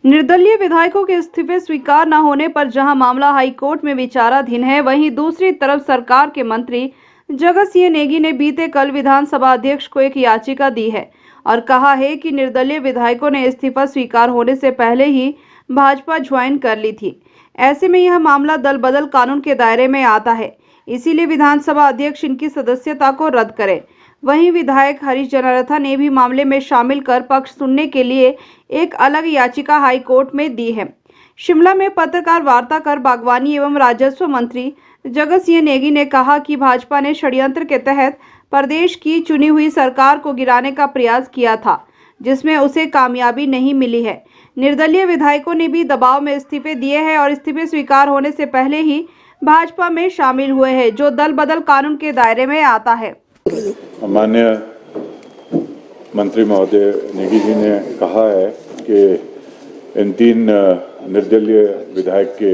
निर्दलीय विधायकों के इस्तीफे स्वीकार न होने पर जहां मामला हाईकोर्ट में विचाराधीन है, वहीं दूसरी तरफ सरकार के मंत्री जगत सिंह नेगी ने बीते कल विधानसभा अध्यक्ष को एक याचिका दी है और कहा है कि निर्दलीय विधायकों ने इस्तीफा स्वीकार होने से पहले ही भाजपा ज्वाइन कर ली थी। ऐसे में यह मामला दल बदल कानून के दायरे में आता है, इसीलिए विधानसभा अध्यक्ष इनकी सदस्यता को रद्द करे। वहीं विधायक हरीश जनार्था ने भी मामले में शामिल कर पक्ष सुनने के लिए एक अलग याचिका हाईकोर्ट में दी है। शिमला में पत्रकार वार्ता कर बागवानी एवं राजस्व मंत्री जगत सिंह नेगी ने कहा कि भाजपा ने षड्यंत्र के तहत प्रदेश की चुनी हुई सरकार को गिराने का प्रयास किया था, जिसमें उसे कामयाबी नहीं मिली है। निर्दलीय विधायकों ने भी दबाव में इस्तीफे दिए हैं और इस्तीफे स्वीकार होने से पहले ही भाजपा में शामिल हुए हैं, जो दल बदल कानून के दायरे में आता है। माननीय मंत्री महोदय नेगी जी ने कहा है कि इन 3 निर्दलीय विधायक के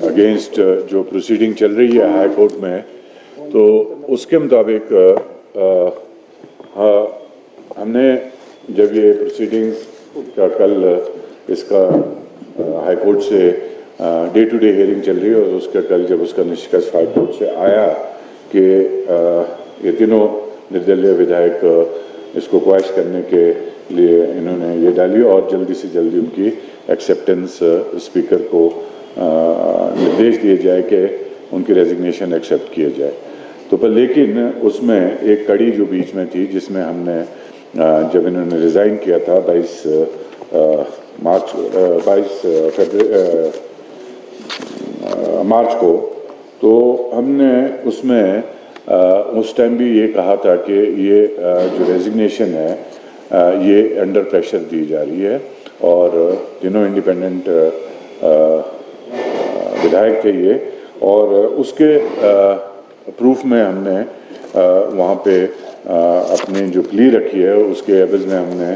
अगेंस्ट जो प्रोसीडिंग चल रही है हाई कोर्ट में, तो उसके मुताबिक हमने जब ये प्रोसीडिंग्स का कल इसका हाई कोर्ट से डे टू डे हियरिंग चल रही है और उसका कल जब उसका निष्कर्ष हाई कोर्ट से आया कि ये तीनों निर्दलीय विधायक इसको क्वैश करने के लिए इन्होंने ये डाली और जल्दी से जल्दी उनकी एक्सेप्टेंस स्पीकर को निर्देश दिए जाए कि उनकी रेजिग्नेशन एक्सेप्ट किया जाए। तो पर लेकिन उसमें एक कड़ी जो बीच में थी, जिसमें हमने जब इन्होंने रिज़ाइन किया था 22 मार्च को, तो हमने उसमें उस टाइम भी ये कहा था कि ये जो रेजिग्नेशन है ये अंडर प्रेशर दी जा रही है और तीनों इंडिपेंडेंट विधायक थे ये, और उसके प्रूफ में हमने वहाँ पे अपनी जो प्ली रखी है उसके एवज में हमने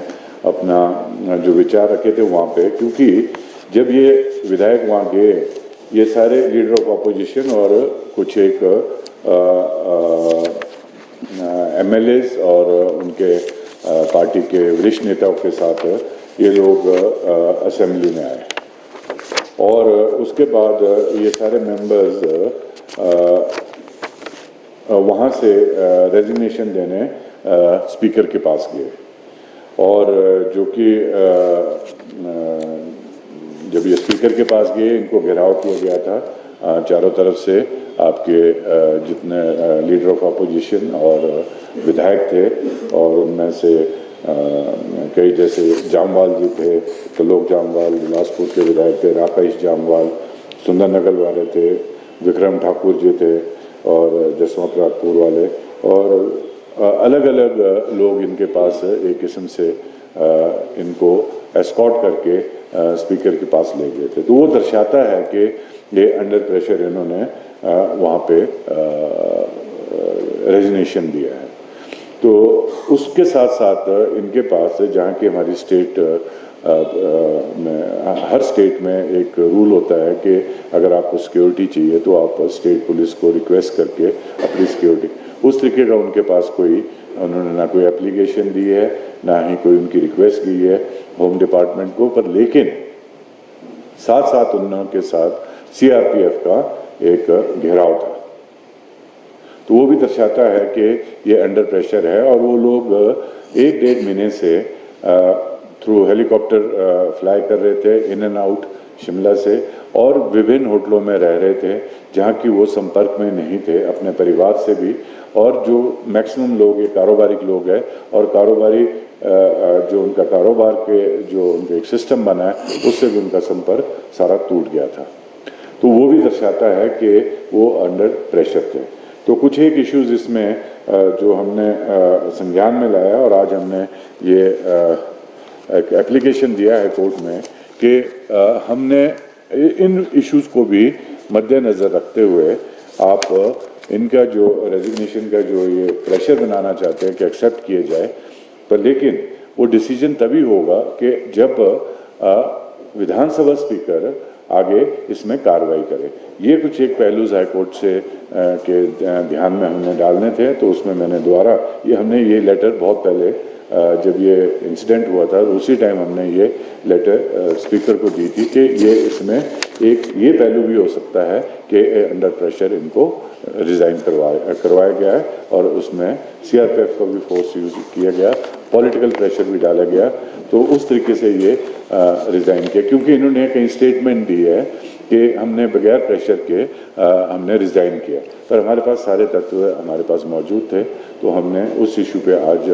अपना जो विचार रखे थे वहाँ पे, क्योंकि जब ये विधायक वहाँ गए, ये सारे लीडर ऑफ अपोजिशन और कुछ एक एमएलएज और उनके पार्टी के वरिष्ठ नेताओं के साथ ये लोग असेंबली में आए और उसके बाद ये सारे मेंबर्स वहाँ से रेजिग्नेशन देने स्पीकर के पास गए और जो कि जब ये स्पीकर के पास गए, इनको घेराव किया गया था चारों तरफ से। आपके जितने लीडर ऑफ अपोजिशन और विधायक थे और उनमें से कई जैसे जामवाल जी थे, त्रिलोक जामवाल बिलासपुर के विधायक थे, राकेश जामवाल सुंदरनगर वाले थे, विक्रम ठाकुर जी थे और जसवंत राजपुर वाले, और अलग अलग लोग इनके पास एक किस्म से इनको एस्कॉर्ट करके स्पीकर के पास ले गए थे। तो वो दर्शाता है कि ये अंडर प्रेशर इन्होंने वहाँ पे रेजिग्नेशन दिया है। तो उसके साथ साथ इनके पास, जहाँ की हमारी स्टेट में, हर स्टेट में एक रूल होता है कि अगर आपको सिक्योरिटी चाहिए तो आप स्टेट पुलिस को रिक्वेस्ट करके अपनी सिक्योरिटी, उस तरीके का उनके पास कोई, उन्होंने ना कोई एप्लीकेशन दी है ना ही कोई उनकी रिक्वेस्ट की है होम डिपार्टमेंट को, पर लेकिन साथ साथ उनके साथ सीआरपीएफ का एक घेराव था। तो वो भी दर्शाता है कि ये अंडर प्रेशर है और वो लोग 1-1.5 महीने से थ्रू हेलीकॉप्टर फ्लाई कर रहे थे इन एंड आउट शिमला से और विभिन्न होटलों में रह रहे थे जहाँ की वो संपर्क में नहीं थे अपने परिवार से भी, और जो मैक्सिमम लोग ये कारोबारी लोग हैं और कारोबारी जो उनका कारोबार के जो उनका एक सिस्टम बना है उससे भी उनका संपर्क सारा टूट गया था। तो वो भी दर्शाता है कि वो अंडर प्रेशर थे। तो कुछ एक इश्यूज इसमें जो हमने संज्ञान में लाया और आज हमने ये एक एप्लीकेशन दिया है कोर्ट में कि हमने इन इश्यूज को भी मद्देनज़र रखते हुए आप इनका जो रेजिग्नेशन का जो ये प्रेशर बनाना चाहते हैं कि एक्सेप्ट किए जाए, पर लेकिन वो डिसीजन तभी होगा कि जब विधानसभा स्पीकर आगे इसमें कार्रवाई करे। ये कुछ एक पहलूज हाईकोर्ट से के ध्यान में हमने डालने थे, तो उसमें मैंने दोबारा हमने ये लेटर बहुत पहले जब ये इंसिडेंट हुआ था उसी टाइम हमने ये लेटर स्पीकर को दी थी कि ये इसमें एक ये पहलू भी हो सकता है कि अंडर प्रेशर इनको रिज़ाइन करवाया गया है और उसमें सीआरपीएफ का भी फोर्स यूज़ किया गया, पॉलिटिकल प्रेशर भी डाला गया, तो उस तरीके से ये रिज़ाइन किया, क्योंकि इन्होंने कहीं स्टेटमेंट दी है कि हमने बगैर प्रेशर के हमने रिज़ाइन किया, पर हमारे पास सारे तत्व हमारे पास मौजूद थे, तो हमने उस इशू पे आज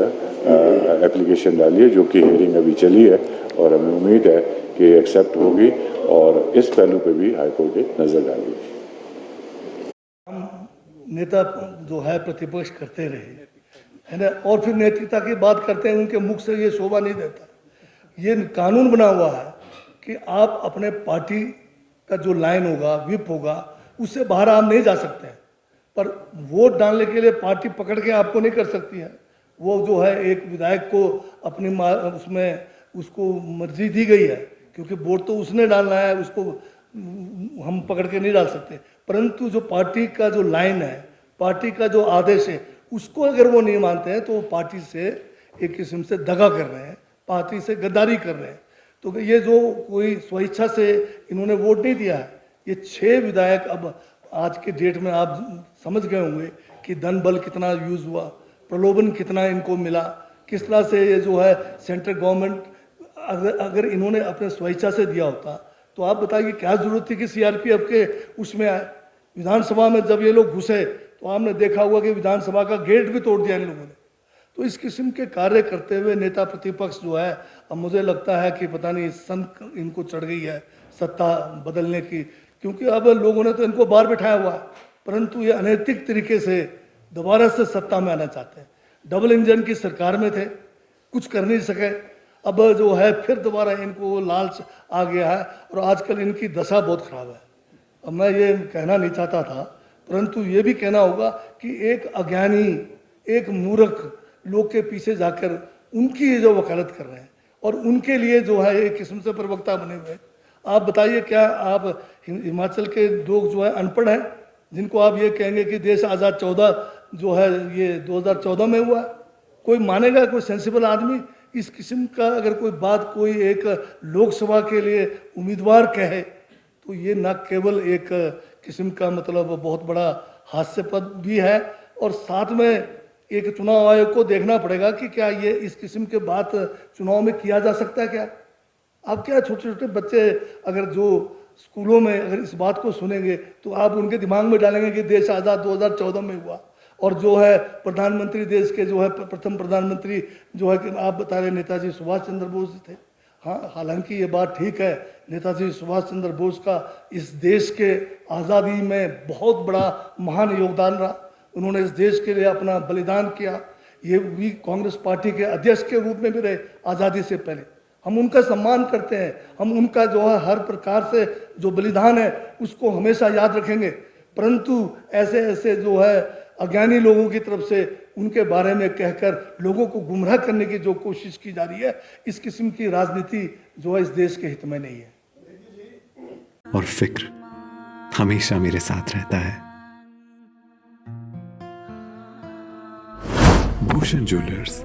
एप्लीकेशन डाली है, जो कि हियरिंग अभी चली है और हमें उम्मीद है कि एक्सेप्ट होगी और इस पहलू पे भी हाईकोर्ट एक नज़र डालेगी। नेता जो है प्रतिपक्ष करते रहे है ना, और फिर नैतिकता की बात करते हैं, उनके मुख से ये शोभा नहीं देता। ये कानून बना हुआ है कि आप अपने पार्टी का जो लाइन होगा, विप होगा, उससे बाहर आप नहीं जा सकते हैं, पर वोट डालने के लिए पार्टी पकड़ के आपको नहीं कर सकती है। वो जो है एक विधायक को अपनी उसमें उसको मर्जी दी गई है, क्योंकि वोट तो उसने डालना है, उसको हम पकड़ के नहीं डाल सकते, परंतु जो पार्टी का जो लाइन है, पार्टी का जो आदेश है, उसको अगर वो नहीं मानते हैं तो वो पार्टी से एक किस्म से दगा कर रहे हैं, पार्टी से गद्दारी कर रहे हैं। तो ये जो कोई स्वेच्छा से इन्होंने वोट नहीं दिया है, ये 6 विधायक अब आज के डेट में आप समझ गए होंगे कि धन बल कितना यूज़ हुआ, प्रलोभन कितना इनको मिला, किस तरह से ये जो है सेंट्रल गवर्नमेंट अगर इन्होंने अपने स्वेच्छा से दिया होता तो आप बताइए क्या जरूरत थी कि सीआरपीएफ के उसमें आए। विधानसभा में जब ये लोग घुसे तो आपने देखा हुआ कि विधानसभा का गेट भी तोड़ दिया इन लोगों ने। तो इस किस्म के कार्य करते हुए नेता प्रतिपक्ष जो है, अब मुझे लगता है कि पता नहीं संक इनको चढ़ गई है सत्ता बदलने की, क्योंकि अब लोगों ने तो इनको बाहर बिठाया हुआ है, परंतु ये अनैतिक तरीके से दोबारा से सत्ता में आना चाहते हैं। डबल इंजन की सरकार में थे, कुछ कर नहीं सके, अब जो है फिर दोबारा इनको लालच आ गया है और आजकल इनकी दशा बहुत खराब है। अब मैं ये कहना नहीं चाहता था, परंतु ये भी कहना होगा कि एक अज्ञानी, एक मूर्ख लोग के पीछे जाकर उनकी जो वकालत कर रहे हैं और उनके लिए जो है एक किस्म से प्रवक्ता बने हुए। आप बताइए, क्या आप हिमाचल के लोग जो है अनपढ़ हैं, जिनको आप ये कहेंगे कि देश आज़ाद 14 जो है ये 2014 में हुआ? कोई मानेगा? कोई सेंसिबल आदमी इस किस्म का अगर कोई बात कोई एक लोकसभा के लिए उम्मीदवार कहे तो ये न केवल एक किस्म का मतलब बहुत बड़ा हास्यास्पद भी है, और साथ में एक चुनाव आयोग को देखना पड़ेगा कि क्या ये इस किस्म के बात चुनाव में किया जा सकता है क्या? आप क्या छोटे छोटे बच्चे अगर जो स्कूलों में अगर इस बात को सुनेंगे तो आप उनके दिमाग में डालेंगे कि देश आज़ाद 2014 में हुआ, और जो है प्रधानमंत्री देश के जो है प्रथम प्रधानमंत्री जो है कि आप बता रहे नेताजी सुभाष चंद्र बोस थे। हाँ, हालांकि ये बात ठीक है, नेताजी सुभाष चंद्र बोस का इस देश के आज़ादी में बहुत बड़ा महान योगदान रहा। उन्होंने इस देश के लिए अपना बलिदान किया। ये भी कांग्रेस पार्टी के अध्यक्ष के रूप में भी रहे आज़ादी से पहले। हम उनका सम्मान करते हैं, हम उनका जो है हर प्रकार से जो बलिदान है उसको हमेशा याद रखेंगे, परंतु ऐसे ऐसे जो है अज्ञानी लोगों की तरफ से उनके बारे में कहकर लोगों को गुमराह करने की जो कोशिश की जा रही है, इस किस्म की राजनीति जो है इस देश के हित में नहीं है। और फिक्र हमेशा मेरे साथ रहता है। भूषण ज्वेलर्स,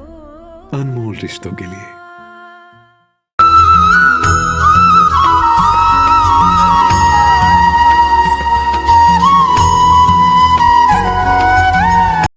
अनमोल रिश्तों के लिए।